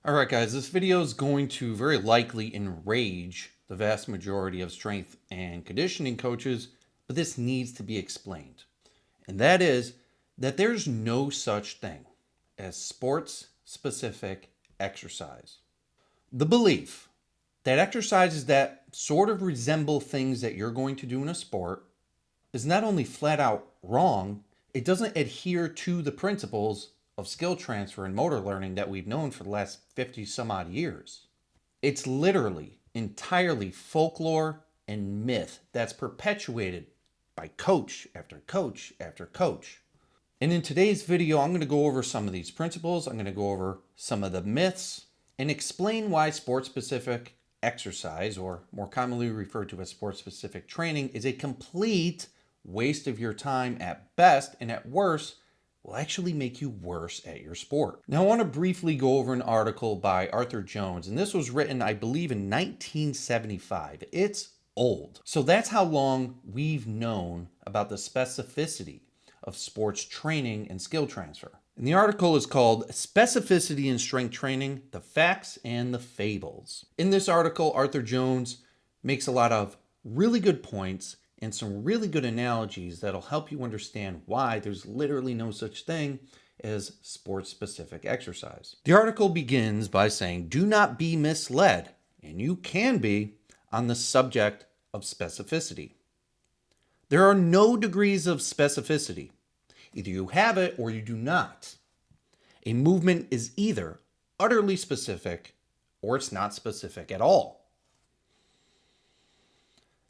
Alright guys, this video is going to very likely enrage the vast majority of strength and conditioning coaches, but this needs to be explained. And that is that there's no such thing as sports-specific exercise. The belief that exercises that sort of resemble things that you're going to do in a sport is not only flat out wrong, it doesn't adhere to the principles of skill transfer and motor learning that we've known for the last 50 some odd years. It's literally entirely folklore and myth that's perpetuated by coach after coach after coach. And in today's video, I'm going to go over some of these principles. I'm going to go over some of the myths and explain why sports-specific exercise, or more commonly referred to as sports-specific training, is a complete waste of your time at best, and at worst, will actually make you worse at your sport. Now, I want to briefly go over an article by Arthur Jones, and this was written, I believe, in 1975. It's old. So that's how long we've known about the specificity of sports training and skill transfer. And the article is called Specificity in Strength Training, the Facts and the Fables. In this article, Arthur Jones makes a lot of really good points and some really good analogies that'll help you understand why there's literally no such thing as sports-specific exercise. The article begins by saying, do not be misled, and you can be, on the subject of specificity. There are no degrees of specificity. Either you have it or you do not. A movement is either utterly specific or it's not specific at all.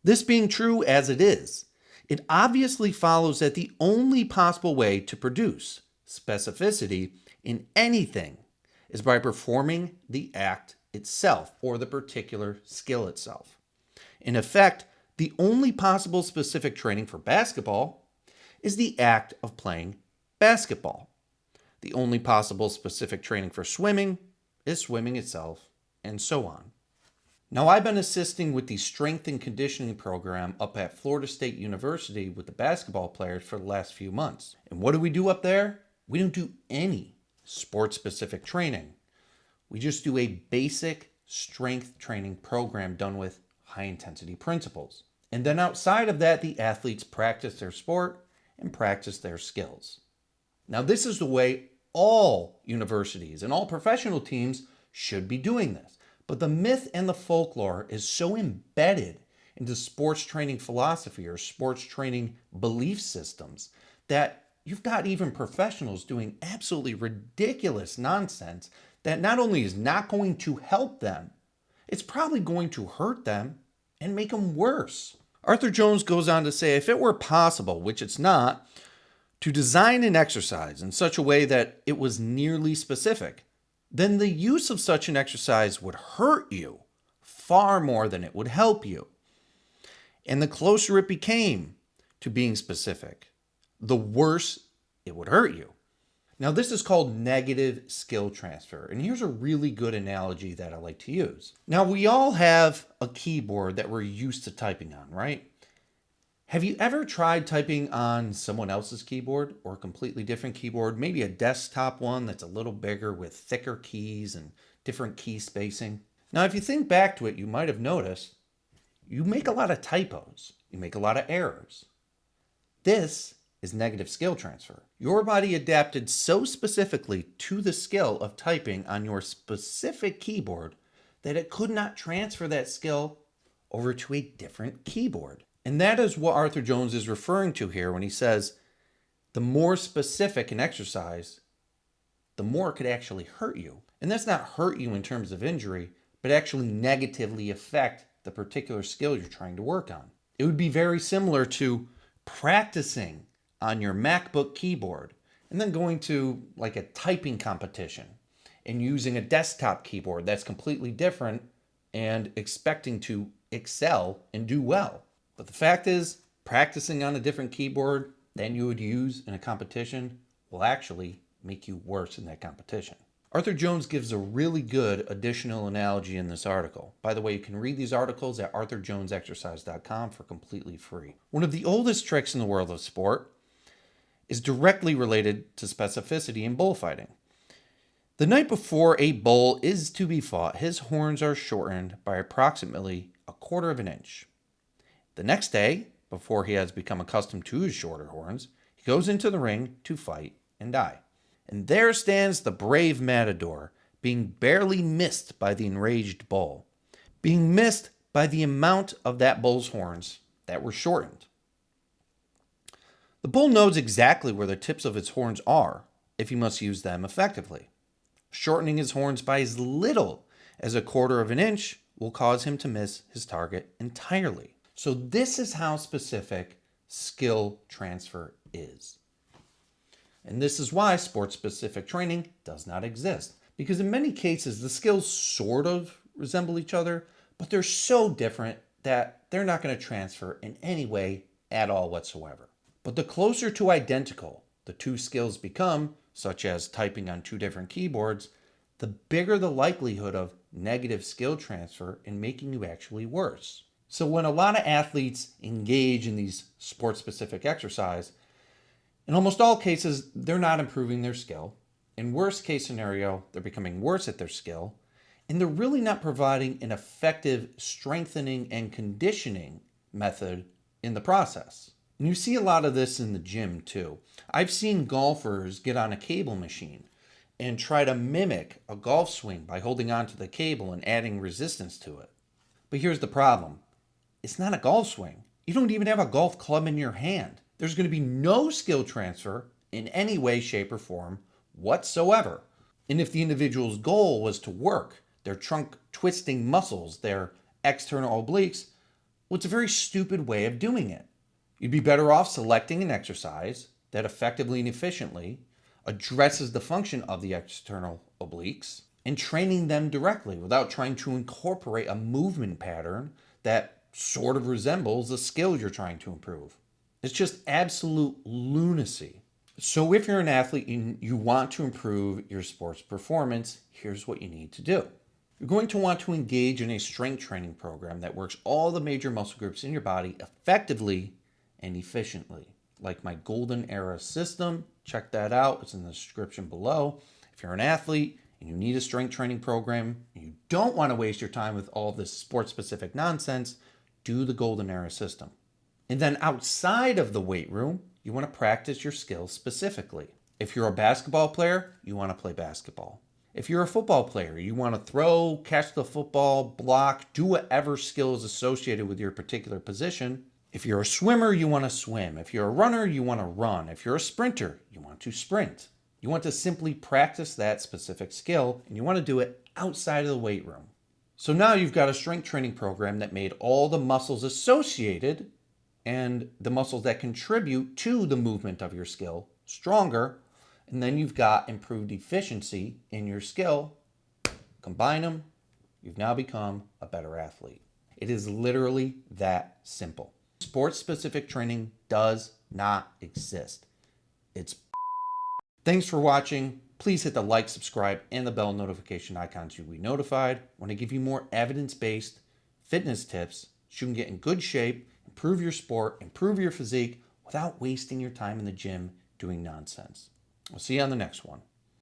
This being true as it is, it obviously follows that the only possible way to produce specificity in anything is by performing the act itself or the particular skill itself. In effect, the only possible specific training for basketball is the act of playing basketball. The only possible specific training for swimming is swimming itself, and so on. Now, I've been assisting with the strength and conditioning program up at Florida State University with the basketball players for the last few months. And what do we do up there? We don't do any sport-specific training. We just do a basic strength training program done with high-intensity principles. And then outside of that, the athletes practice their sport and practice their skills. Now, this is the way all universities and all professional teams should be doing this. But the myth and the folklore is so embedded into sports training philosophy or sports training belief systems that you've got even professionals doing absolutely ridiculous nonsense that not only is not going to help them, it's probably going to hurt them and make them worse. Arthur Jones goes on to say, if it were possible, which it's not, to design an exercise in such a way that it was nearly specific, then the use of such an exercise would hurt you far more than it would help you. And the closer it became to being specific, the worse it would hurt you. Now, this is called negative skill transfer. And here's a really good analogy that I like to use. Now, we all have a keyboard that we're used to typing on, right? Have you ever tried typing on someone else's keyboard or a completely different keyboard? Maybe a desktop one that's a little bigger with thicker keys and different key spacing. Now, if you think back to it, you might have noticed you make a lot of typos. You make a lot of errors. This is negative skill transfer. Your body adapted so specifically to the skill of typing on your specific keyboard that it could not transfer that skill over to a different keyboard. And that is what Arthur Jones is referring to here when he says the more specific an exercise, the more it could actually hurt you. And that's not hurt you in terms of injury, but actually negatively affect the particular skill you're trying to work on. It would be very similar to practicing on your MacBook keyboard and then going to like a typing competition and using a desktop keyboard that's completely different and expecting to excel and do well. But the fact is, practicing on a different keyboard than you would use in a competition will actually make you worse in that competition. Arthur Jones gives a really good additional analogy in this article. By the way, you can read these articles at arthurjonesexercise.com for completely free. One of the oldest tricks in the world of sport is directly related to specificity in bullfighting. The night before a bull is to be fought, his horns are shortened by approximately a quarter of an inch. The next day, before he has become accustomed to his shorter horns, he goes into the ring to fight and die. And there stands the brave matador, being barely missed by the enraged bull, being missed by the amount of that bull's horns that were shortened. The bull knows exactly where the tips of its horns are if he must use them effectively. Shortening his horns by as little as a quarter of an inch will cause him to miss his target entirely. So this is how specific skill transfer is. And this is why sport-specific training does not exist. Because in many cases, the skills sort of resemble each other, but they're so different that they're not going to transfer in any way at all whatsoever. But the closer to identical the two skills become, such as typing on two different keyboards, the bigger the likelihood of negative skill transfer in making you actually worse. So when a lot of athletes engage in these sport-specific exercise, in almost all cases, they're not improving their skill. In worst case scenario, they're becoming worse at their skill, and they're really not providing an effective strengthening and conditioning method in the process. And you see a lot of this in the gym too. I've seen golfers get on a cable machine and try to mimic a golf swing by holding onto the cable and adding resistance to it. But here's the problem. It's not a golf swing. You don't even have a golf club in your hand. There's going to be no skill transfer in any way, shape, or form whatsoever. And if the individual's goal was to work their trunk twisting muscles, their external obliques, well, it's a very stupid way of doing it. You'd be better off selecting an exercise that effectively and efficiently addresses the function of the external obliques and training them directly without trying to incorporate a movement pattern that sort of resembles the skill you're trying to improve. It's just absolute lunacy. So if you're an athlete and you want to improve your sports performance, here's what you need to do. You're going to want to engage in a strength training program that works all the major muscle groups in your body effectively and efficiently. Like my Golden Era system, check that out. It's in the description below. If you're an athlete and you need a strength training program, and you don't want to waste your time with all this sports-specific nonsense, do the Golden Era system. And then outside of the weight room, you want to practice your skills specifically. If you're a basketball player, you want to play basketball. If you're a football player, you want to throw, catch the football, block, do whatever skill is associated with your particular position. If you're a swimmer, you want to swim. If you're a runner, you want to run. If you're a sprinter, you want to sprint. You want to simply practice that specific skill, and you want to do it outside of the weight room. So now you've got a strength training program that made all the muscles associated and the muscles that contribute to the movement of your skill stronger, and then you've got improved efficiency in your skill. Combine them, you've now become a better athlete. It is literally that simple. Sports-specific training does not exist. It's Thanks for watching. Please hit the like, subscribe, and the bell notification icon to be notified when I give you more evidence-based fitness tips so you can get in good shape, improve your sport, improve your physique without wasting your time in the gym doing nonsense. I'll see you on the next one.